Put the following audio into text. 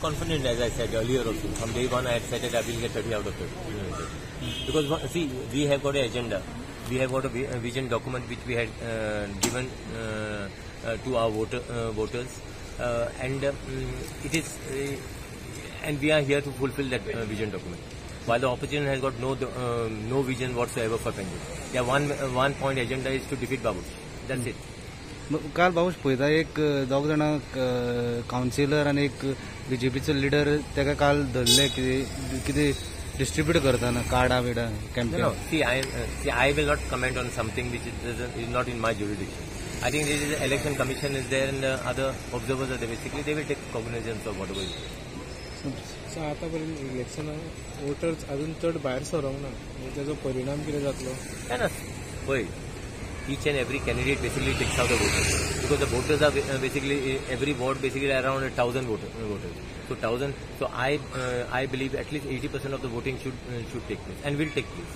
Confident, as I said earlier also. From day one I had said that I will get 30 out of 30. Because see, we have got an agenda. We have got a vision document which we had given to our voters, and it is, and we are here to fulfill that vision document. While the opposition has got no vision whatsoever for Panjim. Their one point agenda is to defeat Babush. That's it. काल बाबूश पळयता एक दोग जाण councillor आनी एक बीजेपीचो leader ताका काल धरले कितें डिस्ट्रीब्यूट करतना कार्डां बिडां campaign. No, see, I will not comment on something which is not in my jurisdiction. I think this is the election commission is there and other observers are there. Basically, they will take cognizance of whatever it is. सो आतापर्यंत election voters अजून चड भायर सरवंक ना, ताजो परिणाम कितें जातलो? पळय, each and every candidate basically takes out the voters, because the voters are basically every vote basically around 1,000 voters. So 1,000. So I believe at least 80% of the voting should take place and will take place.